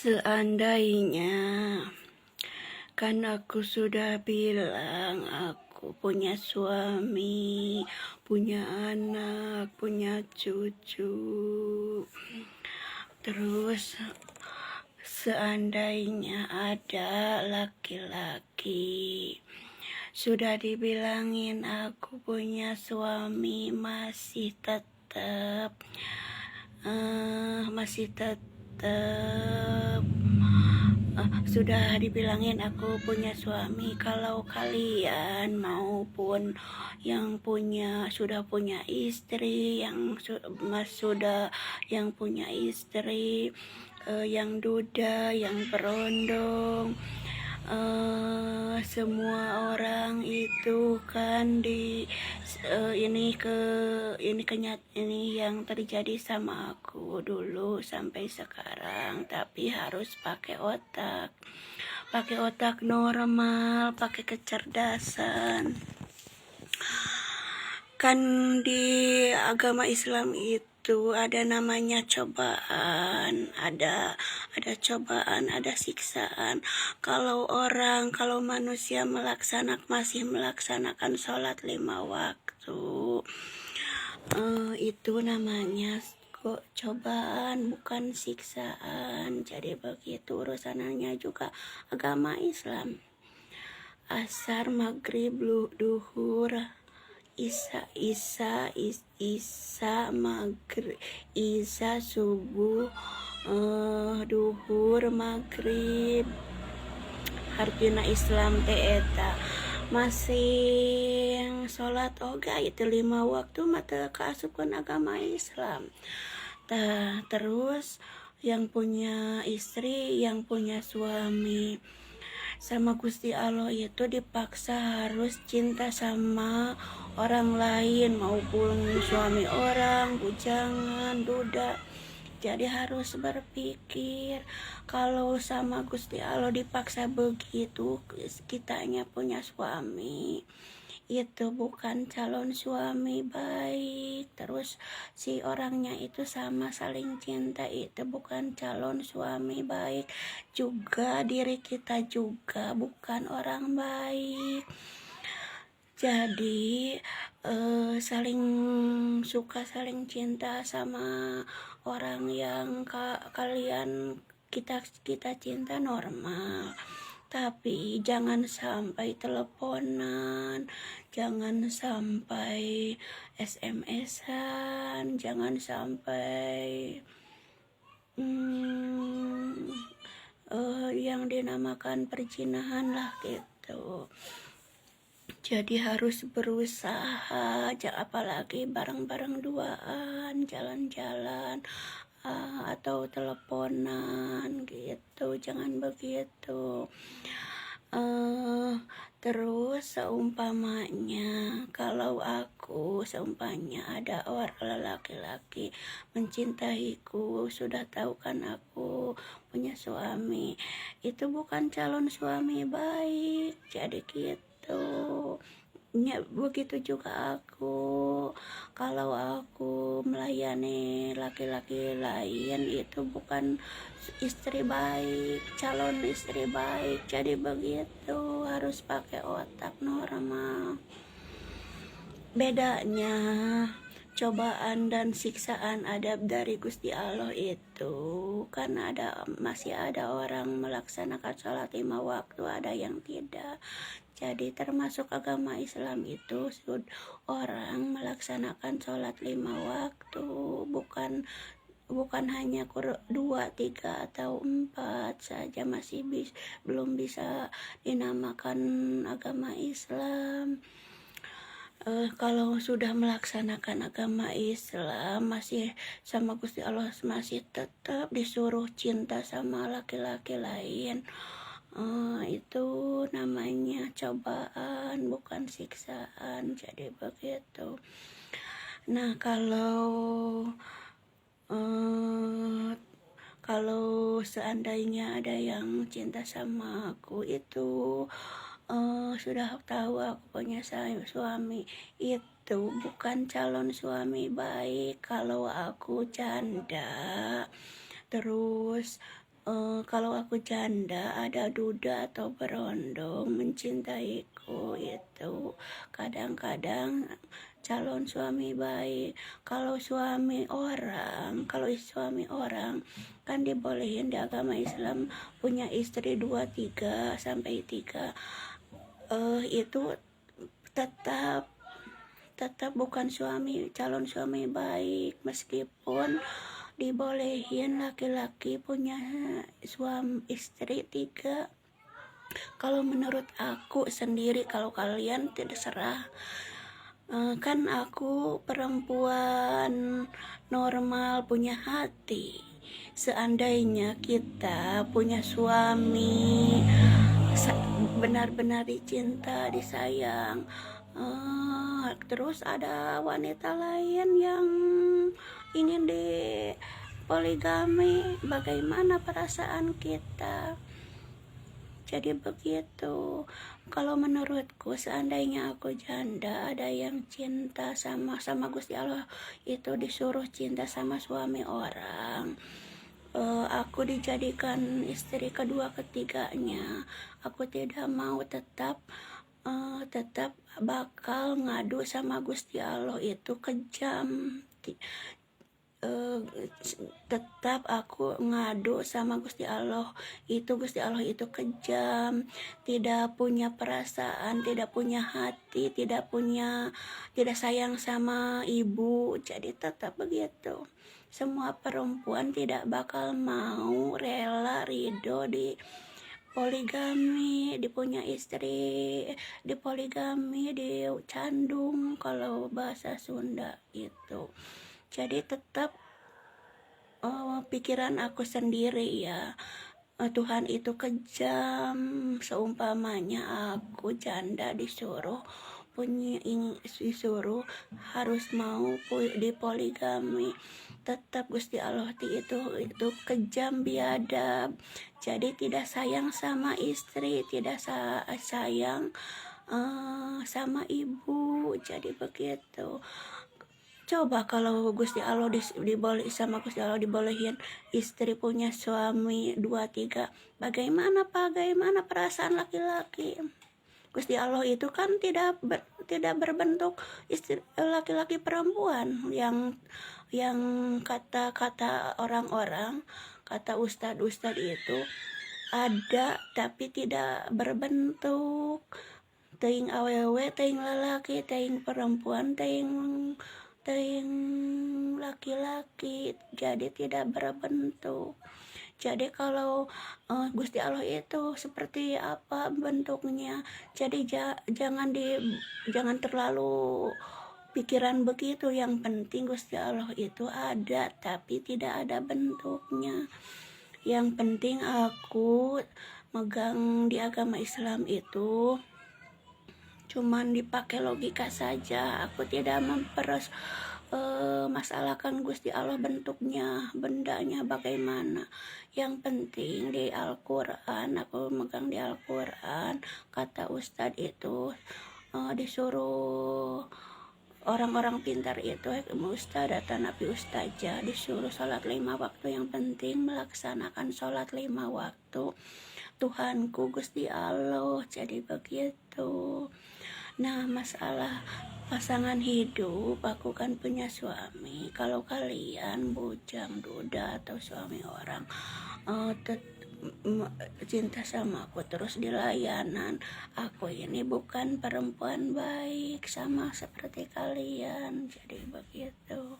Seandainya, kan aku sudah bilang aku punya suami, punya anak, punya cucu. Terus seandainya ada laki-laki, sudah dibilangin aku punya suami, masih tetap sudah dibilangin aku punya suami. Kalau kalian maupun yang sudah punya istri, yang punya istri, yang duda, yang berondong, semua orang itu kan ini yang terjadi sama aku dulu sampai sekarang, tapi harus pakai otak normal, pakai kecerdasan. Kan di agama Islam itu ada namanya cobaan, ada cobaan, ada siksaan. Kalau manusia masih melaksanakan sholat 5 waktu, itu namanya kok cobaan, bukan siksaan. Jadi begitu urusannya juga agama Islam. Asar, maghrib, duhur, Isya maghrib, Isya subuh, duhur, maghrib, hartina Islam teh eta masih sholat oga itu 5 waktu mata keasupkan agama Islam. Terus yang punya istri, yang punya suami sama Gusti Allah itu dipaksa harus cinta sama orang lain, maupun suami orang, bujangan, duda. Jadi harus berpikir, kalau sama Gusti Allah dipaksa begitu, kitanya punya suami itu bukan calon suami baik. Terus si orangnya itu sama saling cinta, itu bukan calon suami baik. Juga diri kita juga bukan orang baik. Jadi saling suka, saling cinta sama orang yang kita cinta normal. Tapi jangan sampai teleponan, jangan sampai SMS-an, jangan sampai yang dinamakan perzinahan lah gitu. Jadi harus berusaha, apalagi bareng-bareng duaan, jalan-jalan, atau teleponan gitu, jangan begitu. Terus seumpamanya ada orang laki-laki mencintaiku, sudah tahu kan aku punya suami, itu bukan calon suami baik. Jadi gitu. Ya, begitu juga aku. Kalau aku melayani laki-laki lain, itu bukan istri baik, calon istri baik. Jadi begitu, harus pakai otak normal. Bedanya cobaan dan siksaan adab dari Gusti Allah itu kan masih ada orang melaksanakan sholat 5 waktu, ada yang tidak. Jadi termasuk agama Islam itu orang melaksanakan sholat 5 waktu, bukan hanya 2, 3 atau 4 saja, masih belum bisa dinamakan agama Islam. Kalau sudah melaksanakan agama Islam, masih sama Gusti Allah, masih tetap disuruh cinta sama laki-laki lain, itu namanya cobaan, bukan siksaan. Jadi begitu. Nah, kalau seandainya ada yang cinta sama aku, itu sudah tahu aku punya suami, itu bukan calon suami baik. Kalau aku janda, terus kalau aku janda, ada duda atau berondong mencintaiku itu kadang-kadang calon suami baik. Kalau suami orang kan dibolehin di agama Islam punya istri 2, 3 sampai 3. Itu tetap bukan calon suami baik, meskipun dibolehin laki-laki punya suami istri 3. Kalau menurut aku sendiri, kalau kalian tidak serah. Kan aku perempuan normal, punya hati. Seandainya kita punya suami benar-benar dicinta, disayang, terus ada wanita lain yang ingin di poligami, bagaimana perasaan kita? Jadi begitu. Kalau menurutku, seandainya aku janda, ada yang cinta sama Gusti Allah, itu disuruh cinta sama suami orang, aku dijadikan istri kedua, ketiganya, aku tidak mau, tetap bakal ngadu sama Gusti Allah, itu kejam. Tetap aku ngadu sama Gusti Allah, itu Gusti Allah itu kejam, tidak punya perasaan, tidak punya hati, tidak sayang sama ibu. Jadi tetap begitu. Semua perempuan tidak bakal mau rela ridho di poligami, dipunya istri, di poligami, di candung kalau bahasa Sunda itu. Jadi tetap pikiran aku sendiri ya, Tuhan itu kejam. Seumpamanya aku janda disuruh harus mau di poligami, tetap Gusti Allah itu kejam, biadab. Jadi tidak sayang sama istri, tidak sayang sama ibu. Jadi begitu. Coba kalau Gusti Allah dibolehin istri punya suami 2, 3, bagaimana perasaan laki-laki? Gusti Allah itu kan tidak berbentuk istri laki-laki perempuan yang kata orang-orang, kata ustadz itu ada tapi tidak berbentuk. Teuing awewe, teuing lalaki, teuing perempuan, teuing laki-laki, jadi tidak berbentuk. Jadi kalau Gusti Allah itu seperti apa bentuknya, jadi jangan terlalu pikiran begitu. Yang penting Gusti Allah itu ada tapi tidak ada bentuknya. Yang penting aku megang di agama Islam itu cuman dipakai logika saja. Aku tidak masalahkan Gusti Allah bentuknya, bendanya bagaimana. Yang penting di Al-Quran, aku megang di Al-Quran, kata Ustadz itu disuruh orang-orang pintar itu, Ustadz atau Nabi Ustazah, disuruh sholat 5 waktu. Yang penting melaksanakan sholat 5 waktu. Tuhanku Gusti Allah. Jadi begitu. Nah, masalah pasangan hidup, aku kan punya suami. Kalau kalian bujang, duda, atau suami orang cinta sama aku terus di layanan, aku ini bukan perempuan baik sama seperti kalian. Jadi begitu.